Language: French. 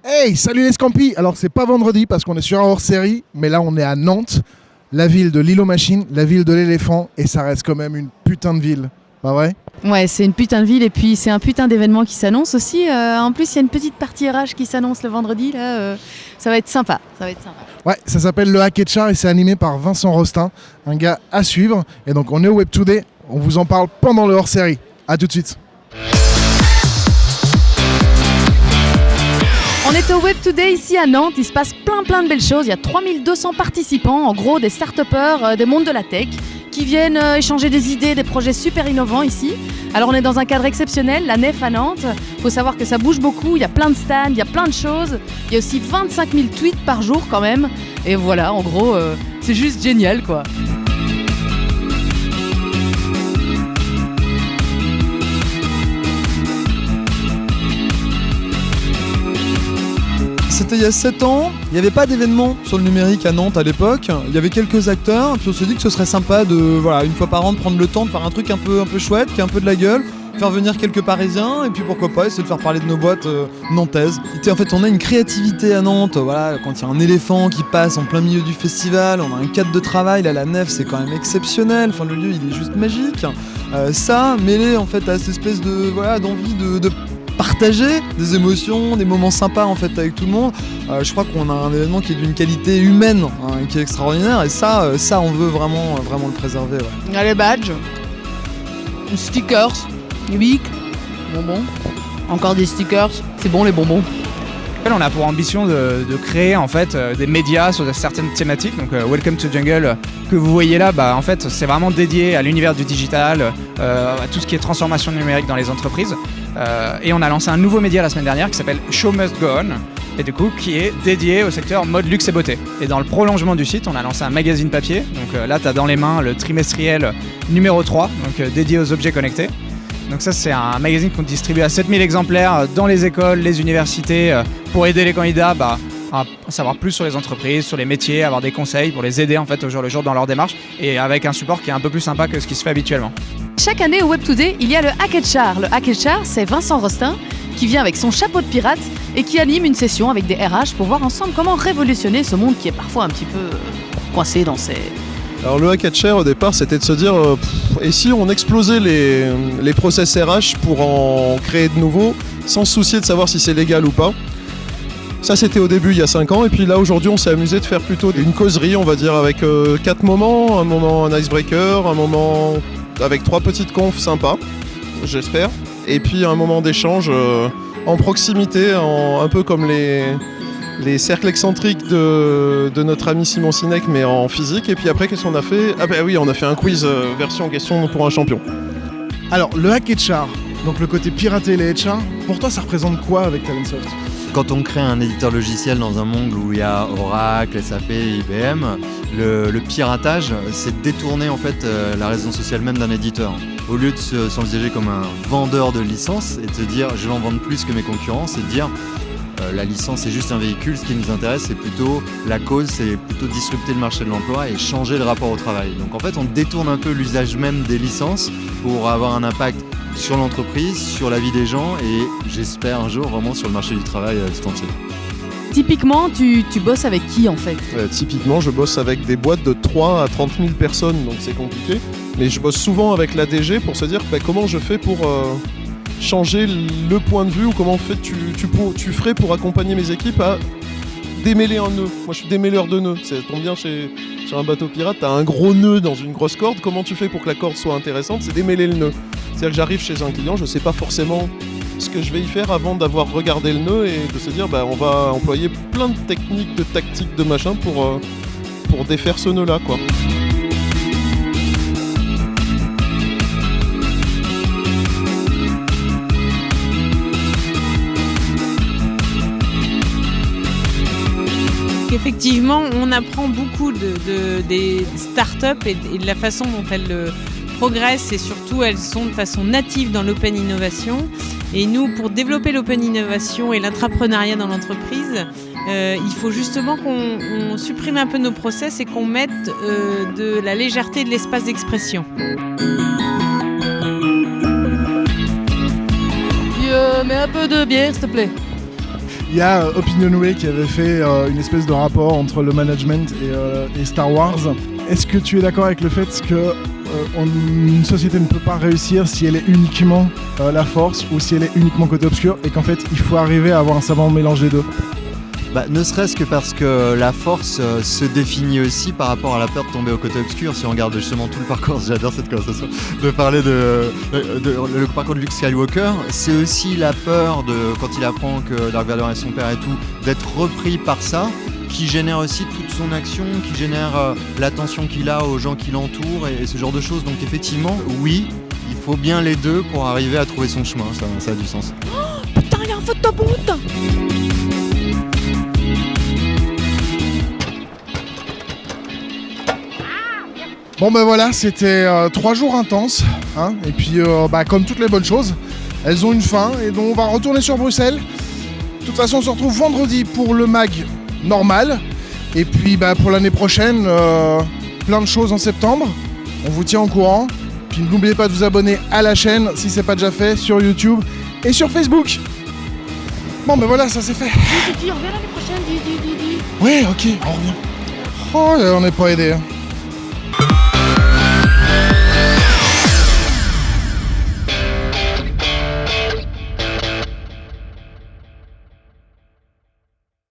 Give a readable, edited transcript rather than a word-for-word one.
Hey, salut les Scampis. Alors c'est pas vendredi parce qu'on est sur un hors-série, mais là on est à Nantes, la ville de l'île aux machines, la ville de l'éléphant, et ça reste quand même une putain de ville, pas vrai? Ouais, c'est une putain de ville et puis c'est un putain d'événement qui s'annonce aussi. En plus, il y a une petite partie RH qui s'annonce le vendredi. Là, ça va être sympa. Ouais, ça s'appelle le Hack Char et c'est animé par Vincent Rostin, un gars à suivre. Et donc on est au Web Today, on vous en parle pendant le hors-série. A tout de suite. On est au Web Today ici à Nantes. Il se passe plein de belles choses. Il y a 3200 participants, en gros des start-upers des mondes de la tech, qui viennent échanger des idées, des projets super innovants ici. Alors on est dans un cadre exceptionnel, la Nef à Nantes. Il faut savoir que ça bouge beaucoup, il y a plein de stands, il y a plein de choses. Il y a aussi 25 000 tweets par jour quand même. Et voilà, en gros, c'est juste génial quoi. C'était il y a 7 ans, il n'y avait pas d'événement sur le numérique à Nantes à l'époque, il y avait quelques acteurs, puis on se dit que ce serait sympa de, voilà, une fois par an de prendre le temps de faire un truc un peu chouette, qui a un peu de la gueule, faire venir quelques Parisiens, et puis pourquoi pas essayer de faire parler de nos boîtes nantaises. Et en fait on a une créativité à Nantes, voilà, quand il y a un éléphant qui passe en plein milieu du festival, on a un cadre de travail, là la Nef c'est quand même exceptionnel, enfin le lieu il est juste magique. Ça, mêlé en fait à cette espèce de, voilà, d'envie de partager des émotions, des moments sympas en fait avec tout le monde. Je crois qu'on a un événement qui est d'une qualité humaine, hein, qui est extraordinaire, et ça on veut vraiment le préserver. Ouais. Il y a les badges, les stickers, les bics, bonbons, encore des stickers, c'est bon les bonbons. On a pour ambition de créer en fait des médias sur certaines thématiques. Donc Welcome to Jungle que vous voyez là, en fait c'est vraiment dédié à l'univers du digital, à tout ce qui est transformation numérique dans les entreprises. Et on a lancé un nouveau média la semaine dernière qui s'appelle Show Must Go On, et du coup qui est dédié au secteur mode luxe et beauté. Et dans le prolongement du site, on a lancé un magazine papier. Donc là tu as dans les mains le trimestriel numéro 3, donc dédié aux objets connectés. Donc ça c'est un magazine qu'on distribue à 7000 exemplaires dans les écoles, les universités, pour aider les candidats à savoir plus sur les entreprises, sur les métiers, avoir des conseils pour les aider en fait au jour le jour dans leur démarche, et avec un support qui est un peu plus sympa que ce qui se fait habituellement. Chaque année au Web Today, il y a le Hack Char. Le Hack Char, c'est Vincent Rostin qui vient avec son chapeau de pirate et qui anime une session avec des RH pour voir ensemble comment révolutionner ce monde qui est parfois un petit peu coincé dans ses... Alors le Hack Char au départ c'était de se dire et si on explosait les process RH pour en créer de nouveaux sans se soucier de savoir si c'est légal ou pas. Ça c'était au début il y a 5 ans, et puis là aujourd'hui on s'est amusé de faire plutôt une causerie, on va dire, avec 4 moments, un moment un icebreaker, un moment avec 3 petites confs sympas, j'espère, et puis un moment d'échange en proximité, un peu comme les cercles excentriques de notre ami Simon Sinek, mais en physique. Et puis après, qu'est-ce qu'on a fait? Ah bah oui, on a fait un quiz version question pour un champion. Alors le Hack Char, donc le côté pirater les HR, pour toi ça représente quoi avec Talentsoft? Quand on crée un éditeur logiciel dans un monde où il y a Oracle, SAP, IBM, le piratage, c'est de détourner en fait la raison sociale même d'un éditeur. Au lieu de s'envisager comme un vendeur de licence et de se dire je vais en vendre plus que mes concurrents, c'est de dire la licence c'est juste un véhicule, ce qui nous intéresse c'est plutôt la cause, c'est plutôt disrupter le marché de l'emploi et changer le rapport au travail. Donc en fait on détourne un peu l'usage même des licences pour avoir un impact sur l'entreprise, sur la vie des gens, et j'espère un jour vraiment sur le marché du travail tout entier. Typiquement, tu bosses avec qui en fait? Typiquement, je bosse avec des boîtes de 3 à 30 000 personnes, donc c'est compliqué. Mais je bosse souvent avec l'ADG pour se dire comment je fais pour changer le point de vue, ou comment tu ferais pour accompagner mes équipes à démêler un nœud. Moi je suis démêleur de nœuds, ça tombe bien chez un bateau pirate, t'as un gros nœud dans une grosse corde, comment tu fais pour que la corde soit intéressante? C'est démêler le nœud. C'est-à-dire que j'arrive chez un client, je sais pas forcément ce que je vais y faire avant d'avoir regardé le nœud, et de se dire on va employer plein de techniques, de tactiques, de machin pour défaire ce nœud là quoi. Effectivement, on apprend beaucoup des startups et de la façon dont elles progressent, et surtout elles sont de façon native dans l'open innovation. Et nous, pour développer l'open innovation et l'entrepreneuriat dans l'entreprise, il faut justement qu'on supprime un peu nos process et qu'on mette de la légèreté et de l'espace d'expression. Mets un peu de bière s'il te plaît. Il y a Opinionway qui avait fait une espèce de rapport entre le management et Star Wars. Est-ce que tu es d'accord avec le fait que une société ne peut pas réussir si elle est uniquement la force ou si elle est uniquement côté obscur et qu'en fait il faut arriver à avoir un savant mélange des deux? Ne serait-ce que parce que la force se définit aussi par rapport à la peur de tomber au côté obscur. Si on regarde justement tout le parcours, j'adore cette conversation, de parler le parcours de Luke Skywalker, c'est aussi la peur de, quand il apprend que Dark Vador est son père et tout, d'être repris par ça, qui génère aussi toute son action, qui génère l'attention qu'il a aux gens qui l'entourent et ce genre de choses. Donc effectivement, oui, il faut bien les deux pour arriver à trouver son chemin, ça a du sens. Oh, putain, il y a un photoboot. Bon ben voilà, c'était 3 jours intenses, hein, et puis comme toutes les bonnes choses, elles ont une fin, et donc on va retourner sur Bruxelles. De toute façon, on se retrouve vendredi pour le mag normal, et puis pour l'année prochaine, plein de choses en septembre, on vous tient au courant, puis n'oubliez pas de vous abonner à la chaîne, si c'est pas déjà fait, sur YouTube et sur Facebook. Bon ben voilà, ça c'est fait. Dis, on revient l'année prochaine, dis. Ouais, ok, on revient. Oh, on n'est pas aidé, hein.